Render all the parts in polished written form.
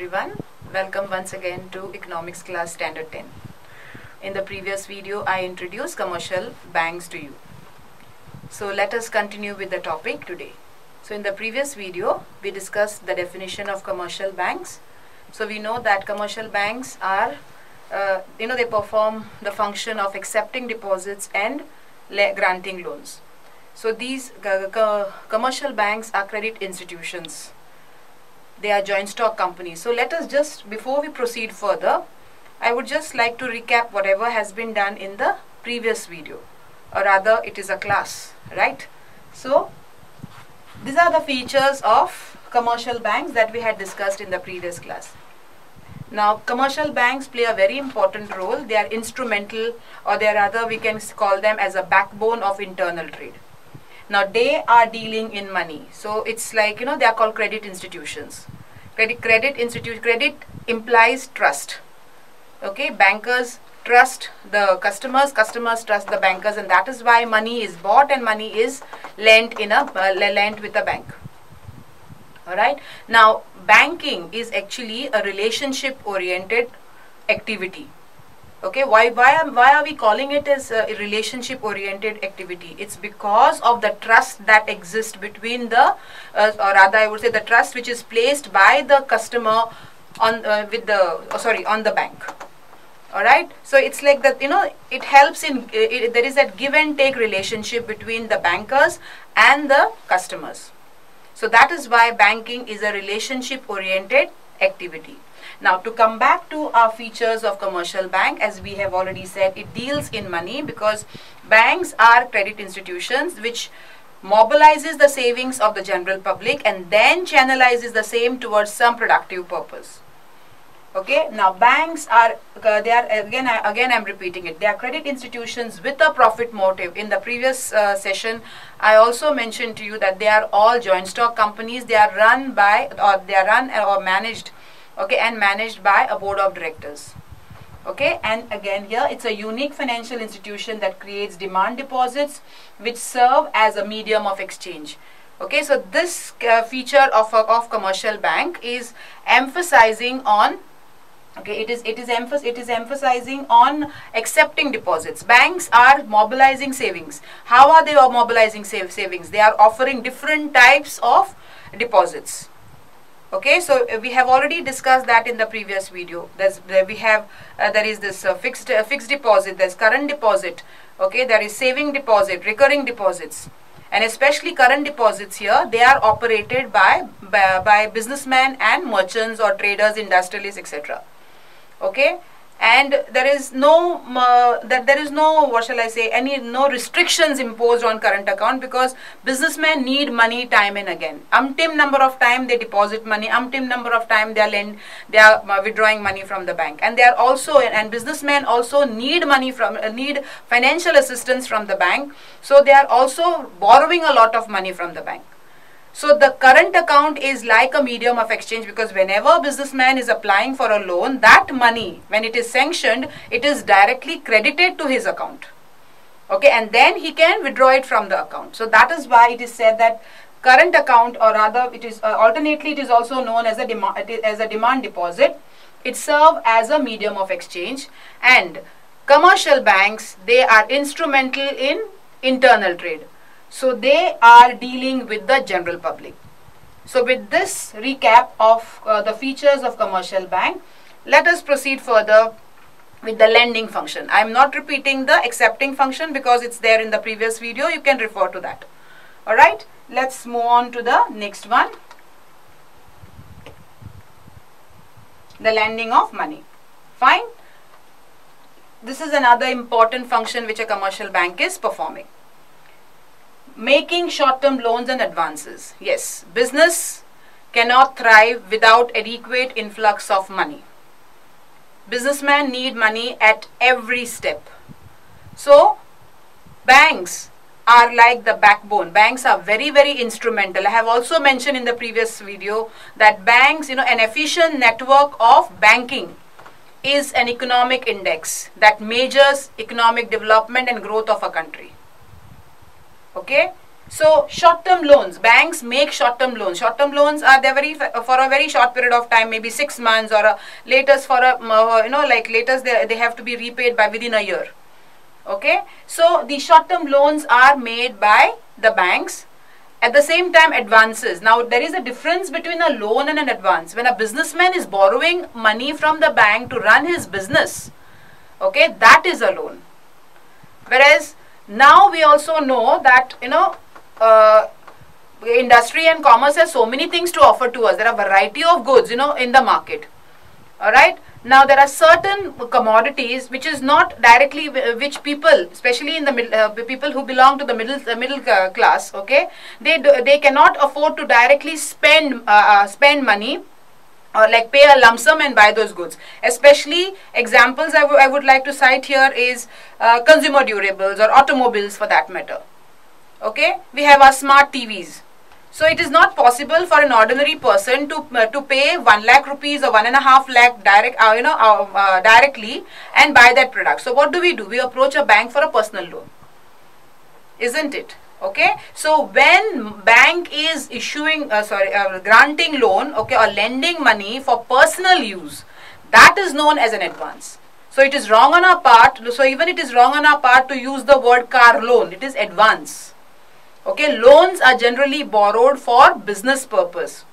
everyone. Welcome once again to Economics Class Standard 10. In the previous video, I introduced commercial banks to you. So let us continue with the topic today. So in the previous video, we discussed the definition of commercial banks. So we know that commercial banks are, they perform the function of accepting deposits and granting loans. So these commercial banks are credit institutions. They are joint stock companies. So let us just, before we proceed further, I would just like to recap whatever has been done in the previous video, or rather it is a class, right? So these are the features of commercial banks that we had discussed in the previous class. Now commercial banks play a very important role. They are instrumental, or they are rather we can call them as a backbone of internal trade. Now they are dealing in money, so it's like they are called credit institutions. Credit implies trust. Okay, bankers trust the customers, customers trust the bankers, and that is why money is bought and money is lent with a bank. All right. Now banking is actually a relationship-oriented activity. Okay, why are we calling it as a relationship-oriented activity? It's because of the trust that exists between the, or rather I would say the trust which is placed by the customer on the bank. All right, so it's like that. It helps in there is that give and take relationship between the bankers and the customers. So that is why banking is a relationship-oriented activity. Now to come back to our features of commercial bank, as we have already said, it deals in money because banks are credit institutions which mobilizes the savings of the general public and then channelizes the same towards some productive purpose. Okay, now banks are, again I'm repeating it, they are credit institutions with a profit motive. In the previous session, I also mentioned to you that they are all joint stock companies. They are run or managed, okay, and managed by a board of directors. Okay, and again here it's a unique financial institution that creates demand deposits which serve as a medium of exchange. Okay, so this feature of commercial bank is emphasizing on, okay, it is emphasizing on accepting deposits. Banks are mobilizing savings. How are they mobilizing savings? They are offering different types of deposits. Okay, so we have already discussed that in the previous video. There is this fixed deposit, there's current deposit, okay, there is saving deposit, recurring deposits, and especially current deposits here, they are operated by businessmen and merchants or traders, industrialists, etc. Okay, and there is no what shall I say, no restrictions imposed on current account, because businessmen need money time and again. Umpteen number of time they deposit money, umpteen number of time they are withdrawing money from the bank, and they are also, and businessmen also need money need financial assistance from the bank, so they are also borrowing a lot of money from the bank. So the current account is like a medium of exchange, because whenever a businessman is applying for a loan, that money, when it is sanctioned, it is directly credited to his account. Okay, and then he can withdraw it from the account. So that is why it is said that current account, or rather it is alternately it is also known as a demand deposit. It serves as a medium of exchange, and commercial banks, they are instrumental in internal trade. So they are dealing with the general public. So with this recap of the features of commercial bank, let us proceed further with the lending function. I am not repeating the accepting function because it's there in the previous video. You can refer to that. Alright, let's move on to the next one. The lending of money. Fine. This is another important function which a commercial bank is performing. Making short-term loans and advances. Yes, business cannot thrive without adequate influx of money. Businessmen need money at every step. So, banks are like the backbone. Banks are very, very instrumental. I have also mentioned in the previous video that banks, an efficient network of banking is an economic index that measures economic development and growth of a country. Okay, So short-term loans, banks make short-term loans. Short-term loans are for a very short period of time, maybe 6 months, or latest for a like latest they have to be repaid by within a year. Okay, so the short-term loans are made by the banks. At the same time, advances. Now there is a difference between a loan and an advance. When a businessman is borrowing money from the bank to run his business, okay, that is a loan. Whereas now we also know that industry and commerce has so many things to offer to us. There are a variety of goods in the market. All right. Now there are certain commodities which is not directly which people, especially in the middle, people who belong to the middle class, okay, they cannot afford to directly spend money or like pay a lump sum and buy those goods. Especially examples I would like to cite here is consumer durables or automobiles for that matter. Okay, we have our smart TVs. So it is not possible for an ordinary person to pay 1 lakh rupees or 1.5 lakh directly and buy that product. So what do? We approach a bank for a personal loan, isn't it? Okay. So when bank is issuing granting loan, okay, or lending money for personal use, that is known as an advance. So it is wrong on our part. So even it is wrong on our part to use the word car loan. It is advance. Okay, loans are generally borrowed for business purpose.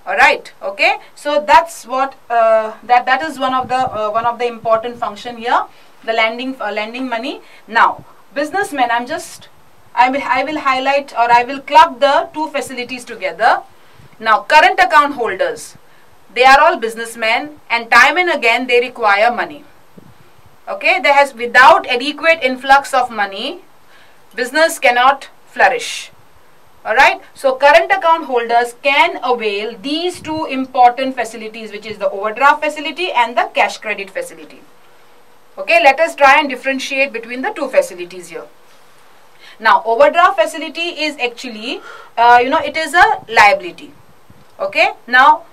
All right. Okay, so that's what that is one of the important function here, the lending money. Now, businessmen, I will highlight, or I will club the two facilities together. Now, current account holders, they are all businessmen, and time and again they require money. Okay, without adequate influx of money, business cannot flourish. Alright, so current account holders can avail these two important facilities, which is the overdraft facility and the cash credit facility. Okay, let us try and differentiate between the two facilities here. Now, overdraft facility is actually, it is a liability. Okay, now,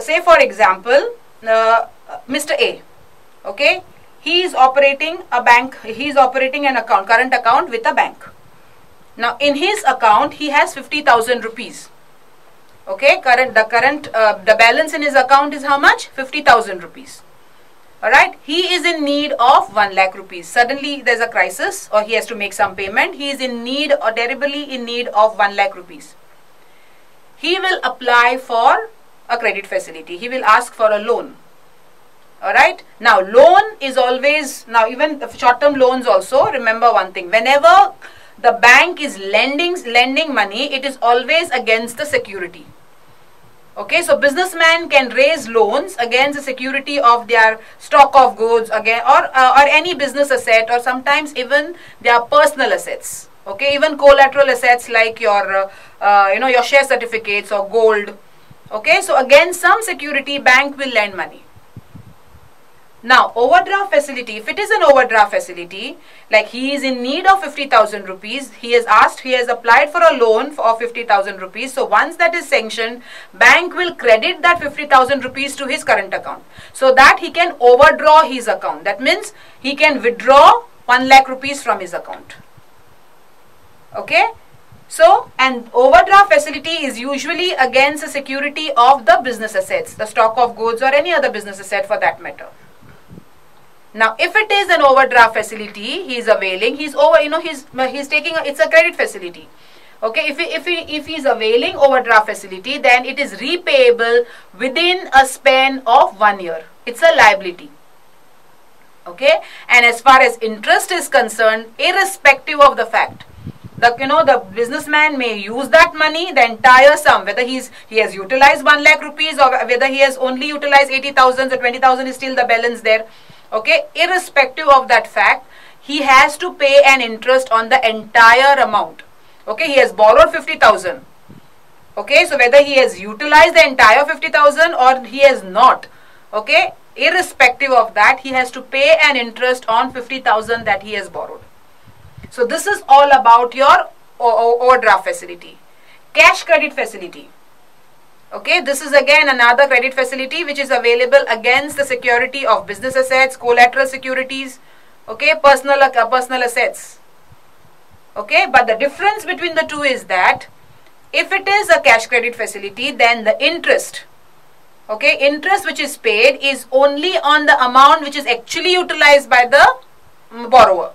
say for example, Mr. A, okay, he is operating a bank, he is operating an account, current account with a bank. Now, in his account, he has 50,000 rupees. Okay, the balance in his account is how much? 50,000 rupees. Alright, he is in need of 1 lakh rupees. Suddenly, there is a crisis or he has to make some payment. He is in need or terribly in need of 1 lakh rupees. He will apply for a credit facility. He will ask for a loan. Alright, now loan is always, now even the short-term loans also, remember one thing, whenever the bank is lending money, it is always against the security. Okay, so businessmen can raise loans against the security of their stock of goods again, or any business asset, or sometimes even their personal assets. Okay, even collateral assets like your your share certificates or gold. Okay, so against some security, bank will lend money. Now, overdraft facility, if it is an overdraft facility, like he is in need of 50,000 rupees, he has applied for a loan of 50,000 rupees. So, once that is sanctioned, bank will credit that 50,000 rupees to his current account, so that he can overdraw his account. That means he can withdraw 1 lakh rupees from his account. Okay. So, an overdraft facility is usually against the security of the business assets, the stock of goods or any other business asset for that matter. Now, if it is an overdraft facility, he is availing. He's taking. It's a credit facility. Okay, if he is availing overdraft facility, then it is repayable within a span of 1 year. It's a liability. Okay, and as far as interest is concerned, irrespective of the fact, the businessman may use that money, the entire sum, whether he has utilized 1 lakh rupees or whether he has only utilized 80,000 or 20,000, is still the balance there. Okay, irrespective of that fact, he has to pay an interest on the entire amount. Okay, he has borrowed 50,000. Okay, so whether he has utilized the entire 50,000 or he has not, okay, irrespective of that, he has to pay an interest on 50,000 that he has borrowed. So this is all about your overdraft facility. Cash credit facility. Okay, this is again another credit facility which is available against the security of business assets, collateral securities, okay, personal assets. Okay, but the difference between the two is that if it is a cash credit facility, then the interest, okay, interest which is paid is only on the amount which is actually utilized by the borrower.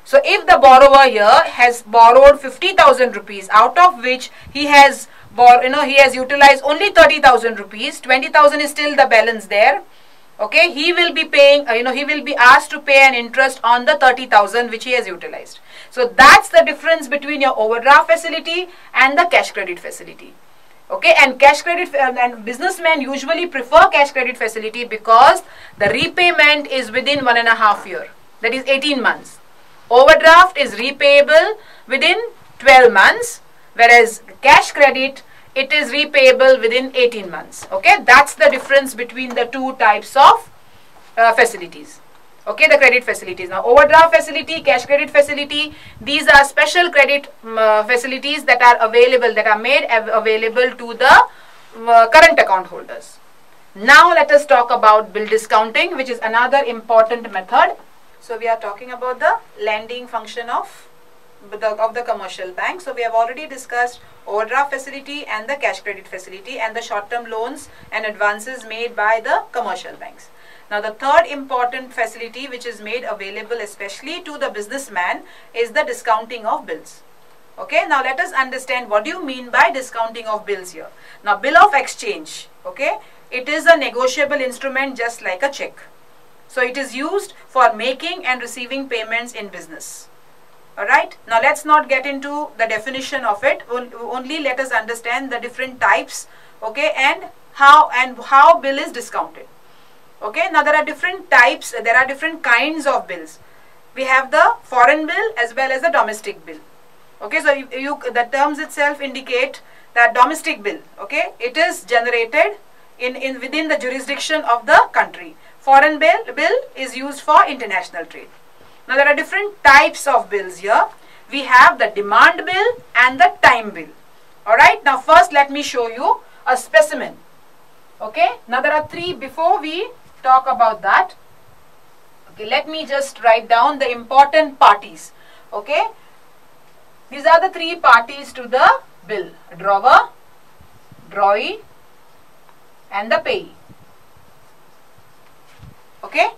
So if the borrower here has borrowed 50,000 rupees, out of which he has utilized only 30,000 rupees, 20,000 is still the balance there. Okay, he will be paying, he will be asked to pay an interest on the 30,000 which he has utilized. So that's the difference between your overdraft facility and the cash credit facility. Okay, and cash credit and businessmen usually prefer cash credit facility because the repayment is within 1.5 years, that is 18 months. Overdraft is repayable within 12 months, whereas cash credit, it is repayable within 18 months. Okay, that's the difference between the two types of facilities. Okay, the credit facilities. Now, overdraft facility, cash credit facility, these are special credit facilities that are available, that are made available to the current account holders. Now, let us talk about bill discounting, which is another important method. So, we are talking about the lending function of the commercial bank. So we have already discussed overdraft facility and the cash credit facility and the short-term loans and advances made by the commercial banks. Now the third important facility which is made available especially to the businessman is the discounting of bills. Okay, now let us understand what do you mean by discounting of bills here. Now bill of exchange, okay, it is a negotiable instrument just like a check. So it is used for making and receiving payments in business. Alright, now let's not get into the definition of it, only let us understand the different types, okay, and how bill is discounted. Okay, now there are different types, there are different kinds of bills. We have the foreign bill as well as the domestic bill. Okay, so the terms itself indicate that domestic bill, okay, it is generated within the jurisdiction of the country. Foreign bill is used for international trade. Now there are different types of bills here. We have the demand bill and the time bill. Alright, now first let me show you a specimen. Okay, now there are three, before we talk about that, okay, let me just write down the important parties. Okay, these are the three parties to the bill: drawer, drawee and the payee. Okay.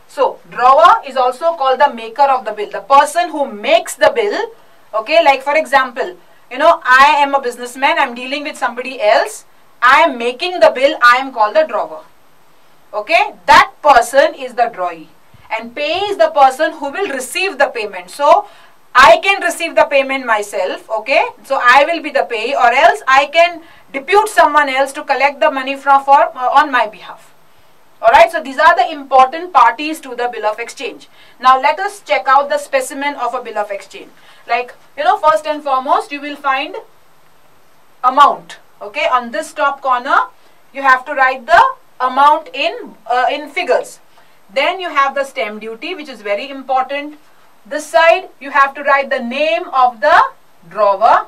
So, drawer is also called the maker of the bill, the person who makes the bill. Okay, like for example, I am a businessman, I am dealing with somebody else, I am making the bill, I am called the drawer. Okay, that person is the drawee, and payee is the person who will receive the payment. So, I can receive the payment myself, okay, so I will be the payee, or else I can depute someone else to collect the money on my behalf. Alright, so these are the important parties to the bill of exchange. Now let us check out the specimen of a bill of exchange. Like, first and foremost, you will find amount. Okay, on this top corner, you have to write the amount in figures. Then you have the stamp duty, which is very important. This side, you have to write the name of the drawer.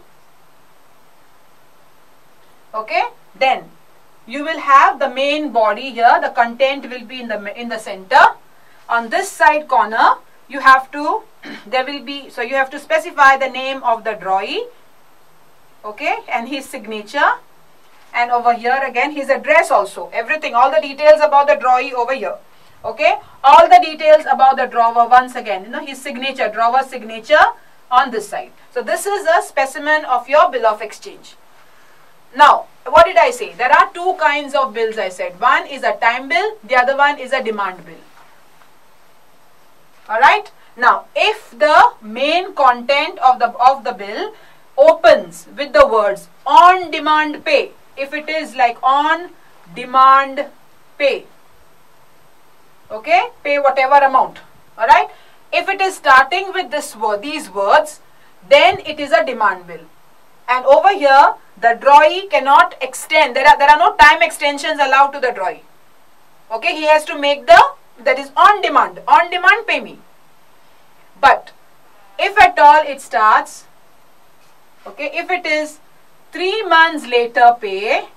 Okay, then you will have the main body here, the content will be in the center. On this side corner, you have to, you have to specify the name of the drawee, okay, and his signature, and over here again his address also, everything, all the details about the drawee over here, okay, all the details about the drawer once again, his signature, drawer signature on this side. So this is a specimen of your bill of exchange. Now, what did I say? There are two kinds of bills, I said. One is a time bill, the other one is a demand bill. Alright? Now, if the main content of the bill opens with the words on demand pay, if it is like on demand pay, okay, pay whatever amount, alright? If it is starting with these words, then it is a demand bill. And over here, the drawee cannot extend. There are no time extensions allowed to the drawee. Okay, he has to make that is on demand pay me. But if at all it starts, okay, if it is 3 months later pay,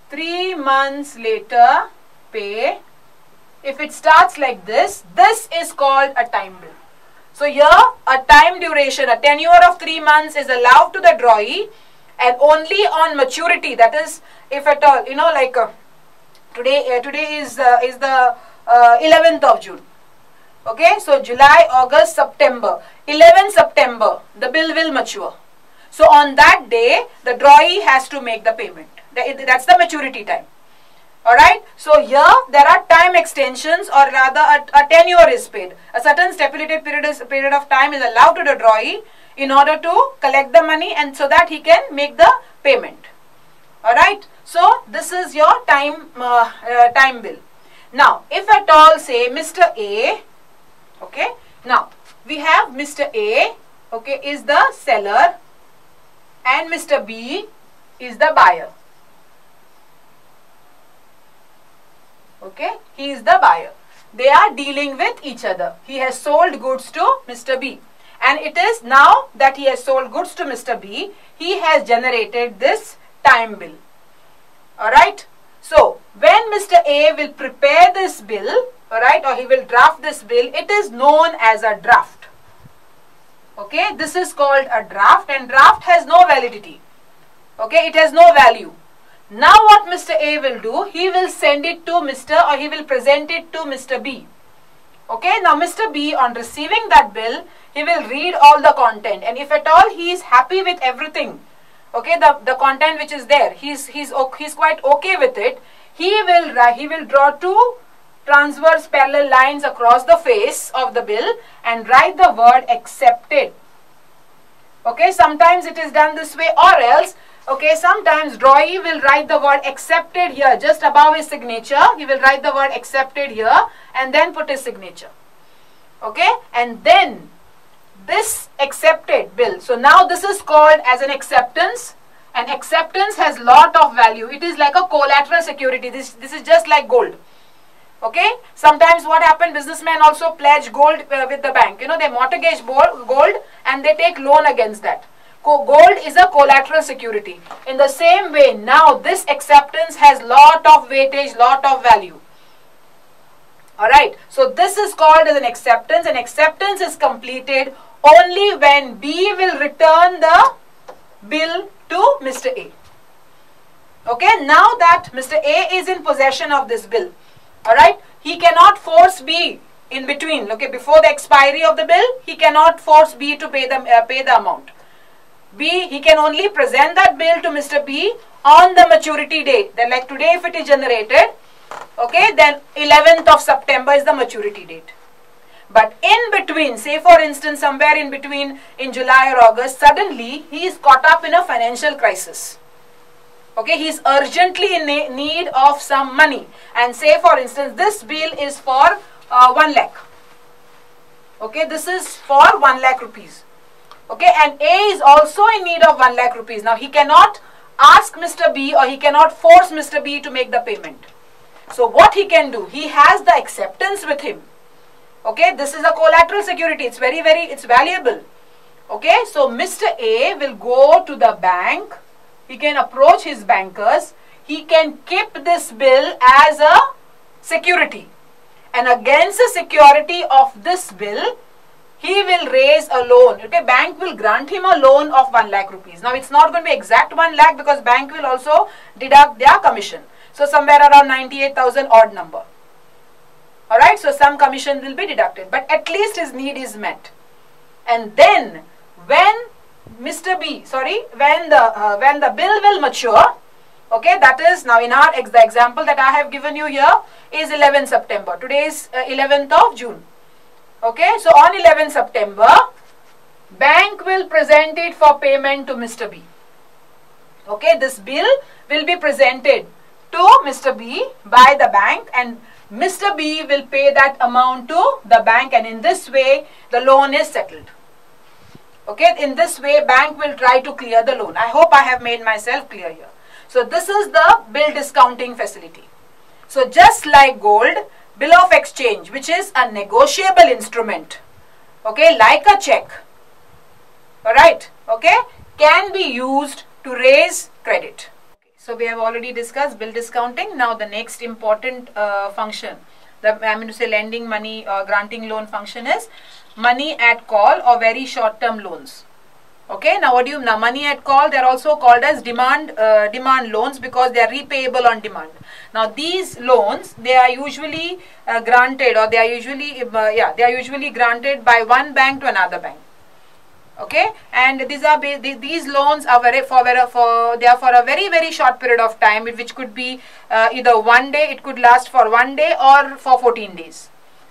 3 months later pay, if it starts like this is called a time bill. So here a time duration, a tenure of 3 months is allowed to the drawee, and only on maturity, that is, if at all, you know, like today is the 11th of June. Okay, so July, August, September, 11 September, the bill will mature. So on that day, the drawee has to make the payment. That's the maturity time. Alright, so here there are time extensions, or rather a tenure is paid. A certain stipulated period of time is allowed to the drawee in order to collect the money, and so that he can make the payment. Alright, so this is your time bill. Now, if at all say Mr. A, okay, now we have Mr. A, okay, is the seller and Mr. B is the buyer. Okay, he is the buyer. They are dealing with each other. He has sold goods to Mr. B, and it is now that he has sold goods to Mr. B, he has generated this time bill. Alright, so when Mr. A will prepare this bill, alright, or he will draft this bill, it is known as a draft. Okay, this is called a draft, and draft has no validity. Okay, it has no value. Now what Mr. A will do, he will send it to or he will present it to Mr. B. Okay, now Mr. B, on receiving that bill, he will read all the content, and if at all he is happy with everything, okay, the content which is there, he's quite okay with it, he will draw 2 transverse parallel lines across the face of the bill and write the word accepted. Okay, sometimes it is done this way, or else, okay, sometimes drawee will write the word accepted here, just above his signature. He will write the word accepted here and then put his signature. Okay, and then this accepted bill. So now this is called as an acceptance, and acceptance has lot of value. It is like a collateral security. This is just like gold. Okay, sometimes what happen, businessmen also pledge gold with the bank. You know, they mortgage gold and they take loan against that. Gold is a collateral security. In the same way, now this acceptance has lot of weightage, lot of value. Alright, so this is called as an acceptance, and acceptance is completed only when B will return the bill to Mr. A. Okay, now that Mr. A is in possession of this bill, alright, he cannot force B in between. Okay, before the expiry of the bill, he cannot force B to pay the amount. B, he can only present that bill to Mr. B on the maturity date. Then like today if it is generated, okay, then 11th of September is the maturity date. But in between, say for instance somewhere in between in July or August, suddenly he is caught up in a financial crisis. Okay, he is urgently in need of some money, and say for instance this bill is for 1 lakh. Okay, this is for 1 lakh rupees. Okay, and A is also in need of 1 lakh rupees. Now he cannot ask Mr. B, or he cannot force Mr. B to make the payment. So what he can do, he has the acceptance with him. Okay, this is a collateral security. It's it's valuable. Okay, so Mr. A will go to the bank. He can approach his bankers. He can keep this bill as a security, and against the security of this bill, he will raise a loan. Okay, bank will grant him a loan of 1 lakh rupees. Now it's not going to be exact 1 lakh, because bank will also deduct their commission. So somewhere around 98,000 odd number. Alright, so some commission will be deducted, but at least his need is met. And then when Mr. B, when the bill will mature, okay, that is now in the example that I have given you here is 11 September. Today is 11th of June. Okay, so on 11 September, bank will present it for payment to Mr. B. Okay, this bill will be presented to Mr. B by the bank, and Mr. B will pay that amount to the bank, and in this way the loan is settled. Okay, in this way bank will try to clear the loan. I hope I have made myself clear here. So this is the bill discounting facility. So just like gold, bill of exchange, which is a negotiable instrument, okay, like a check, alright, okay, can be used to raise credit. So we have already discussed bill discounting. Now the next important function, lending money or granting loan function is money at call or very short term loans. Okay, now money at call, they are also called as demand loans because they are repayable on demand. Now these loans, they are usually granted, or they are usually granted by one bank to another bank. Okay, and these loans are for a very short period of time, which could be either one day, it could last for 1 day or for 14 days.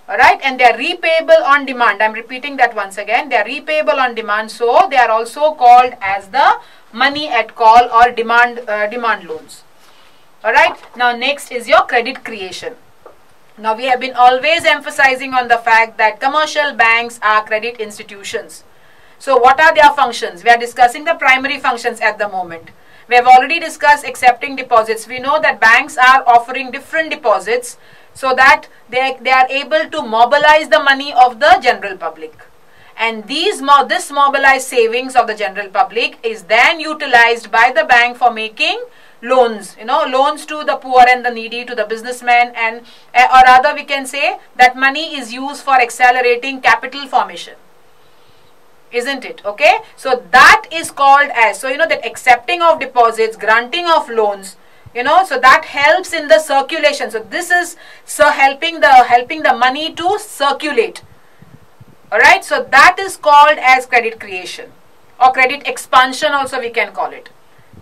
Alright, and they are repayable on demand. I am repeating that once again. They are repayable on demand, so they are also called as the money at call or demand loans. Alright, now next is your credit creation. Now we have been always emphasizing on the fact that commercial banks are credit institutions. So what are their functions? We are discussing the primary functions at the moment. We have already discussed accepting deposits. We know that banks are offering different deposits so that they are able to mobilize the money of the general public. And this mobilized savings of the general public is then utilized by the bank for making loans, loans to the poor and the needy, to the businessmen, and or rather we can say that money is used for accelerating capital formation. Isn't it? Okay, so that is called as, that accepting of deposits, granting of loans, so that helps in the circulation. So this is helping the money to circulate. Alright, so that is called as credit creation or credit expansion also we can call it.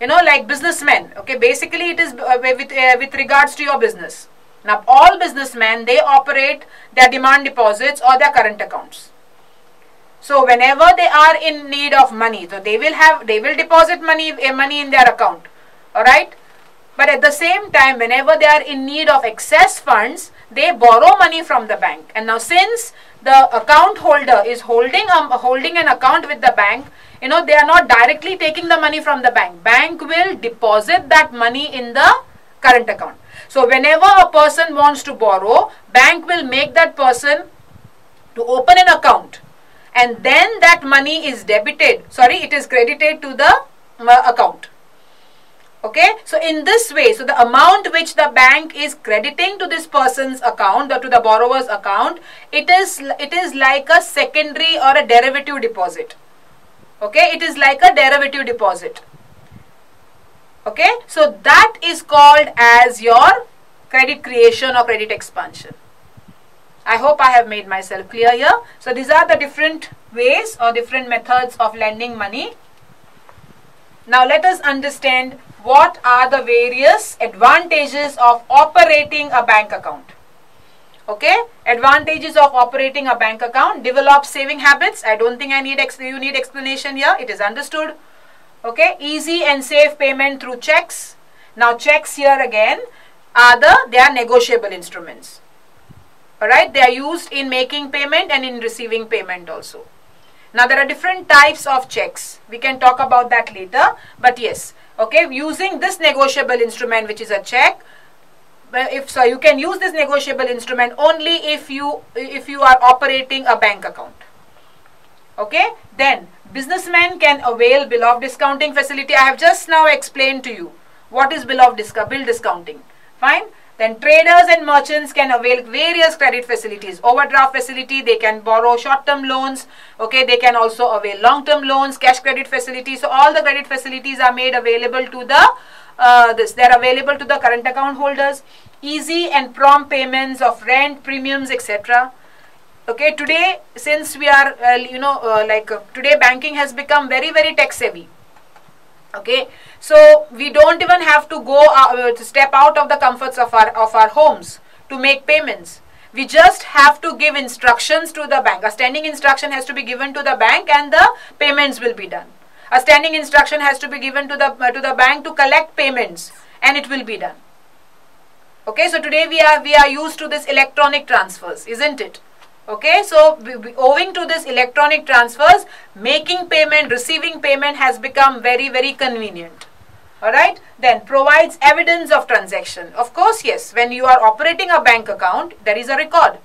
Like businessmen, okay, basically it is with regards to your business. Now all businessmen, they operate their demand deposits or their current accounts. So whenever they are in need of money, so they will deposit money in their account. Alright. But at the same time, whenever they are in need of excess funds, they borrow money from the bank. And now since the account holder is holding an account with the bank, they are not directly taking the money from the bank. Bank will deposit that money in the current account. So whenever a person wants to borrow, bank will make that person to open an account. And then that money is it is credited to the account. Okay, so in this way, so the amount which the bank is crediting to this person's account or to the borrower's account, it is like a secondary or a derivative deposit. Okay, it is like a derivative deposit. Okay, so that is called as your credit creation or credit expansion. I hope I have made myself clear here. So these are the different ways or different methods of lending money. Now let us understand what are the various advantages of operating a bank account. Okay, advantages of operating a bank account: develop saving habits. I don't think you need explanation here. It is understood. Okay, easy and safe payment through checks. Now checks here again they are negotiable instruments. Alright, they are used in making payment and in receiving payment also. Now there are different types of checks. We can talk about that later. But yes, okay, using this negotiable instrument, which is a check, you can use this negotiable instrument only if you are operating a bank account. Okay, then businessmen can avail bill of discounting facility. I have just now explained to you what is bill discounting. Fine. Then traders and merchants can avail various credit facilities. Overdraft facility, they can borrow short-term loans. Okay, they can also avail long-term loans, cash credit facilities. So all the credit facilities are made available to the they are available to the current account holders. Easy and prompt payments of rent, premiums, etc. Okay, today since we are today banking has become very tech savvy. Okay, so we don't even have to go to step out of the comforts of our homes to make payments. We just have to give instructions to the bank. A standing instruction has to be given to the bank and the payments will be done. A standing instruction has to be given to the bank to collect payments and it will be done. Okay, so today we are used to this electronic transfers, isn't it? Okay, so owing to this electronic transfers, making payment, receiving payment has become very convenient. Alright, then provides evidence of transaction. Of course, yes, when you are operating a bank account, there is a record.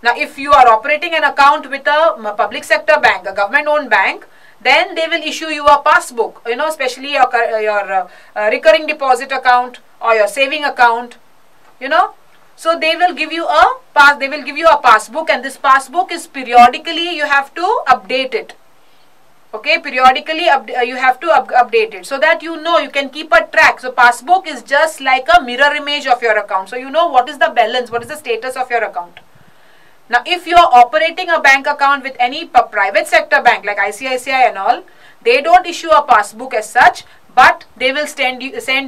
Now, if you are operating an account with a public sector bank, a government owned bank, then they will issue you a passbook, especially your recurring deposit account or your saving account, So they will give you a passbook, and this passbook is periodically you have to update it. Okay, periodically you have to update it, so that you know, you can keep a track. So passbook is just like a mirror image of your account, so you know what is the balance, what is the status of your account. Now if you are operating a bank account with any private sector bank like ICICI and all, they don't issue a passbook as such, but they will send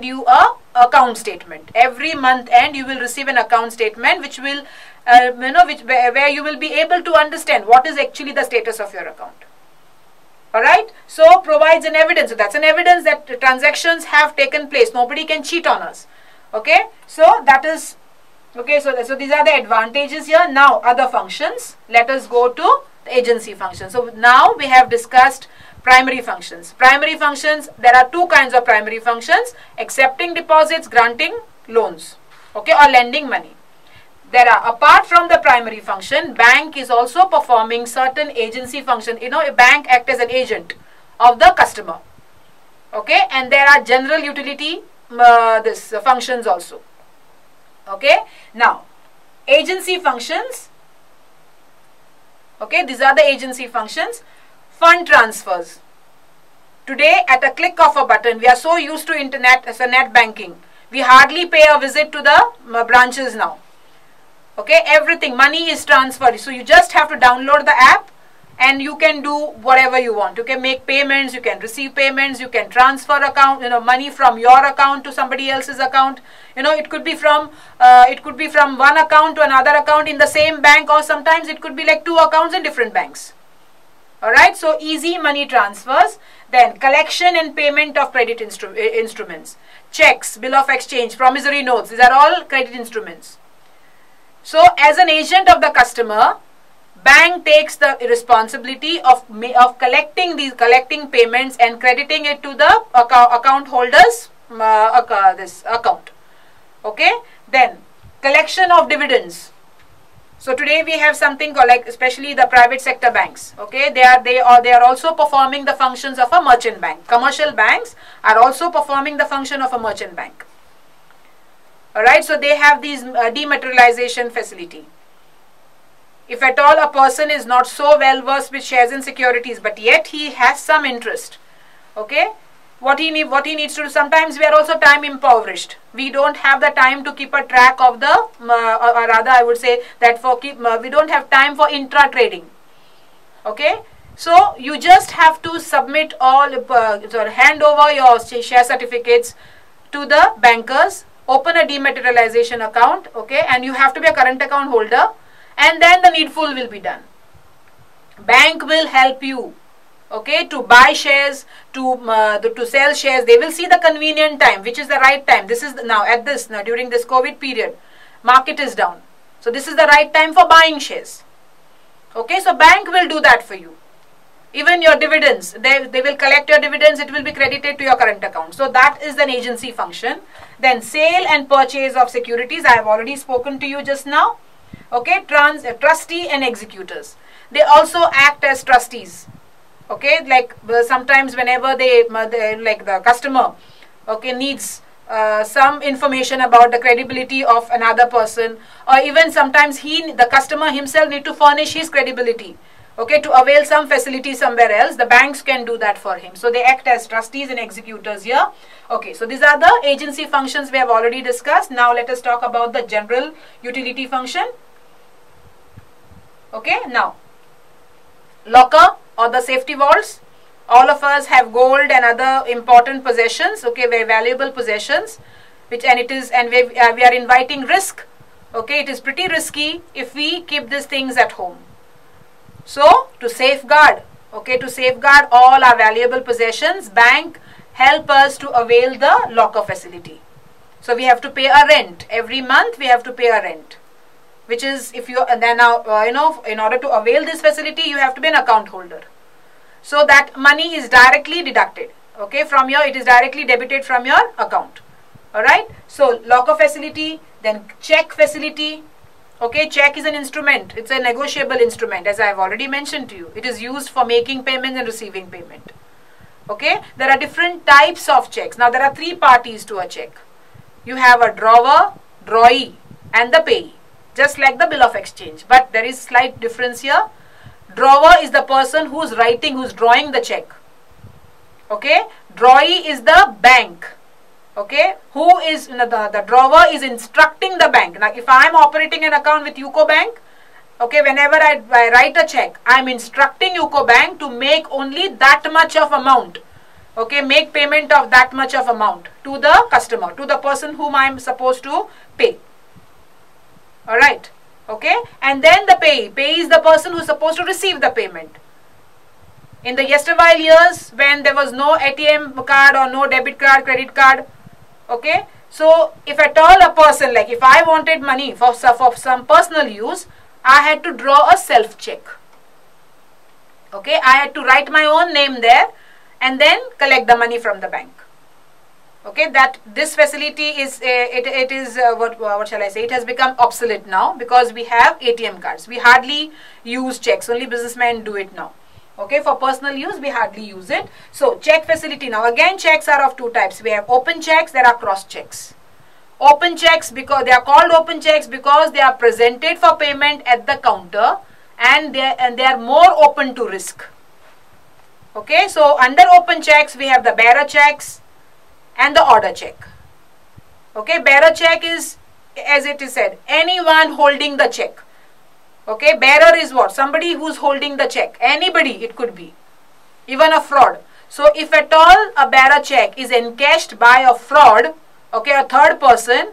you a account statement every month, and you will receive an account statement which will where you will be able to understand what is actually the status of your account. Alright, so provides an evidence. So that's an evidence that the transactions have taken place. Nobody can cheat on us. Okay, so that is, okay, so these are the advantages here. Now other functions. Let us go to the agency function. So now we have discussed primary functions. Primary functions, there are two kinds of primary functions: accepting deposits, granting loans, okay, or lending money. There are, apart from the primary function, bank is also performing certain agency function. You know, a bank acts as an agent of the customer. Okay, and there are general utility functions also. Okay, now agency functions. Okay, these are the agency functions. Fund transfers. Today, at a click of a button, we are so used to internet as a net banking. We hardly pay a visit to the branches now. Okay, everything, money is transferred. So you just have to download the app and you can do whatever you want. You can make payments, you can receive payments, you can transfer money from your account to somebody else's account. You know, it could be from one account to another account in the same bank, or sometimes it could be like two accounts in different banks. Alright, so easy money transfers. Then collection and payment of credit instruments, checks, bill of exchange, promissory notes. These are all credit instruments. So as an agent of the customer, bank takes the responsibility of collecting payments and crediting it to the account holders this account. Okay, then collection of dividends. So today we have something called, like, especially the private sector banks. Okay, they are also performing the functions of a merchant bank. Commercial banks are also performing the function of a merchant bank. Alright, so they have these dematerialization facility. If at all a person is not so well versed with shares and securities, but yet he has some interest, okay, what he needs to do, sometimes we are also time impoverished. We don't have the time to keep a track of the, or rather I would say that we don't have time for intra trading. Okay, so you just have to submit all, hand over your share certificates to the bankers. Open a dematerialization account, okay, and you have to be a current account holder, and then the needful will be done. Bank will help you, okay, to buy shares, to sell shares. They will see the convenient time, which is the right time. This is now during this COVID period, market is down, so this is the right time for buying shares. Okay, so bank will do that for you. Even your dividends, they will collect your dividends, it will be credited to your current account. So that is an agency function. Then sale and purchase of securities, I have already spoken to you just now. Okay, trustee and executors. They also act as trustees. Okay, like sometimes whenever like the customer, okay, needs some information about the credibility of another person, or even sometimes the customer himself need to furnish his credibility, okay, to avail some facility somewhere else, the banks can do that for him. So they act as trustees and executors here. Okay, so these are the agency functions we have already discussed. Now let us talk about the general utility function. Okay, now locker or the safety vaults. All of us have gold and other important possessions, okay, very valuable possessions, we are inviting risk. Okay, it is pretty risky if we keep these things at home. So to safeguard, okay, to safeguard all our valuable possessions, bank help us to avail the locker facility. So we have to pay a rent every month. We have to pay a rent, which is, if you then now in order to avail this facility, you have to be an account holder. So that money is directly deducted, okay, from your, it is directly debited from your account. All right. So locker facility, then check facility. Okay, check is an instrument. It's a negotiable instrument, as I have already mentioned to you. It is used for making payments and receiving payment. Okay, there are different types of checks. Now there are three parties to a check. You have a drawer, drawee, and the payee, just like the bill of exchange. But there is slight difference here. Drawer is the person who's writing, who's drawing the check. Okay, drawee is the bank. Okay, who is, the drawer is instructing the bank. Now, if I am operating an account with UCO Bank, okay, whenever I write a check, I am instructing UCO Bank to make only that much of amount. Okay, make payment of that much of amount to the customer, to the person whom I am supposed to pay. Alright, okay, and then the payee. Payee is the person who is supposed to receive the payment. In the yesterwhile years, when there was no ATM card or no debit card, credit card, okay, so if at all a person, like if I wanted money for some personal use, I had to draw a self check. Okay, I had to write my own name there and then collect the money from the bank. Okay, that this facility is what shall I say? It has become obsolete now because we have ATM cards. We hardly use checks. Only businessmen do it now. Okay, for personal use we hardly use it. So check facility. Now again, checks are of two types. We have open checks. There are cross checks. Open checks, because they are called open checks because they are presented for payment at the counter, and they are more open to risk. Okay, so under open checks we have the bearer checks and the order check. Okay, bearer check is, as it is said, anyone holding the check. Okay, bearer is what? Somebody who's holding the check. Anybody it could be, even a fraud. So if at all a bearer check is encashed by a fraud, okay, a third person,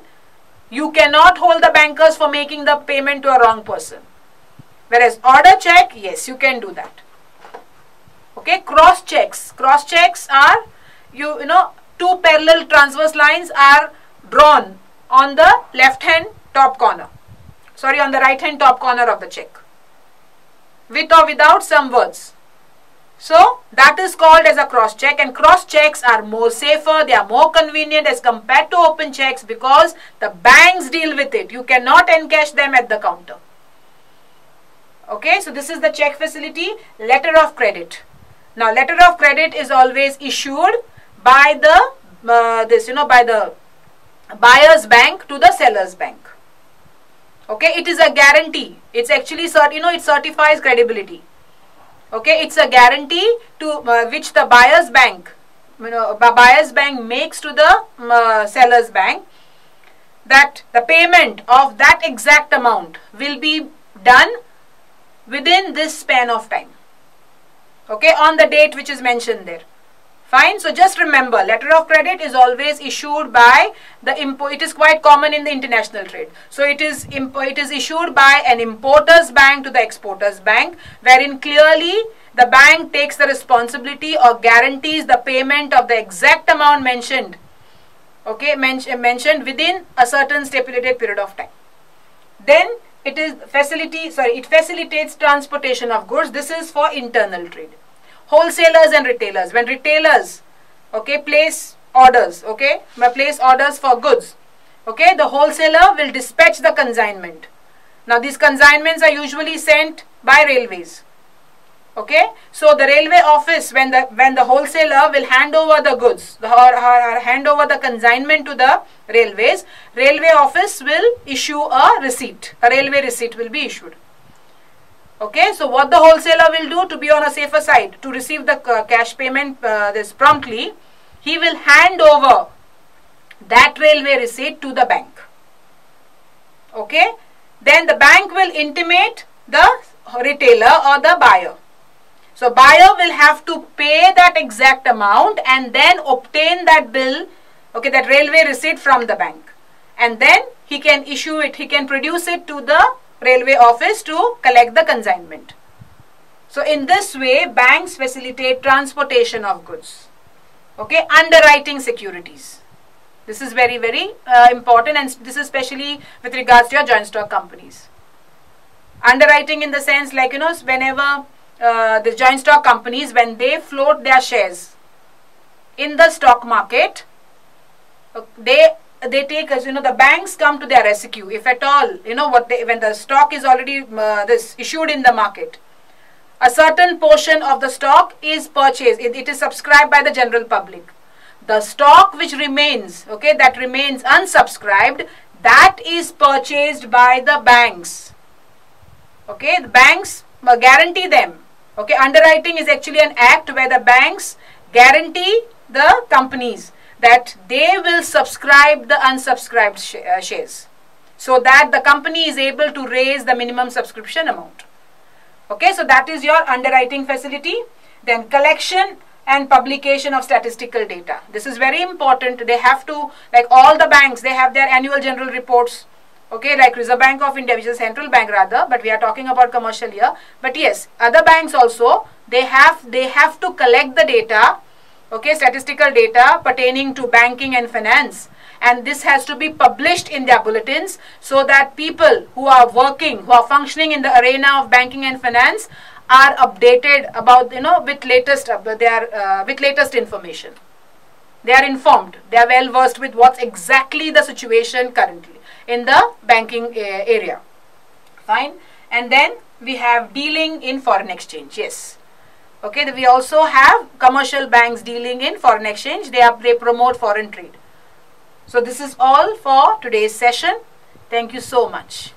you cannot hold the bankers for making the payment to a wrong person. Whereas order check, yes, you can do that. Okay, cross checks. Cross checks are, you know, two parallel transverse lines are drawn on the left hand top corner. Sorry, on the right hand top corner of the check, with or without some words. So that is called as a cross check, and cross checks are more safer, they are more convenient as compared to open checks because the banks deal with it. You cannot encash them at the counter. Okay, so this is the check facility. Letter of credit. Now letter of credit is always issued by the by the buyer's bank to the seller's bank. Okay, it is a guarantee. It's actually, it certifies credibility. Okay, it's a guarantee to which the buyer's bank, makes to the seller's bank, that the payment of that exact amount will be done within this span of time. Okay, on the date which is mentioned there. Fine. So just remember, letter of credit is always issued by the it is quite common in the international trade. So it is issued by an importer's bank to the exporter's bank, wherein clearly the bank takes the responsibility or guarantees the payment of the exact amount mentioned. Okay, mentioned within a certain stipulated period of time. Then it facilitates transportation of goods. This is for internal trade. Wholesalers and retailers. When retailers, okay, place orders, okay, place orders for goods, okay, the wholesaler will dispatch the consignment. Now these consignments are usually sent by railways. Okay, so the railway office, when the wholesaler will hand over the goods, hand over the consignment to the railways, railway office will issue a receipt. A railway receipt will be issued. Okay, so what the wholesaler will do to be on a safer side, to receive the cash payment this promptly, he will hand over that railway receipt to the bank. Okay, then the bank will intimate the retailer or the buyer. So buyer will have to pay that exact amount and then obtain that bill, okay, that railway receipt from the bank, and then he can issue it, he can produce it to the railway office to collect the consignment. So in this way, banks facilitate transportation of goods. Okay, underwriting securities. This is very, very important, and this is especially with regards to your joint stock companies. Underwriting in the sense, like, whenever the joint stock companies, when they float their shares in the stock market, they take, as the banks come to their rescue. If at all, when the stock is already issued in the market, a certain portion of the stock is purchased, it is subscribed by the general public. The stock which remains, okay, that remains unsubscribed, that is purchased by the banks. Okay, the banks guarantee them. Okay, underwriting is actually an act where the banks guarantee the companies that they will subscribe the unsubscribed shares, so that the company is able to raise the minimum subscription amount. Okay, so that is your underwriting facility. Then collection and publication of statistical data. This is very important. They have to, like all the banks, they have their annual general reports. Okay, like Reserve Bank of India, which is central bank rather, but we are talking about commercial here. But yes, other banks also, they have to collect the data, okay, statistical data pertaining to banking and finance, and this has to be published in their bulletins, so that people who are working, who are functioning in the arena of banking and finance are updated about, with latest information. They are informed. They are well versed with what's exactly the situation currently in the banking area. Fine. And then we have dealing in foreign exchange. Yes. Okay. We also have commercial banks dealing in foreign exchange. They promote foreign trade. So this is all for today's session. Thank you so much.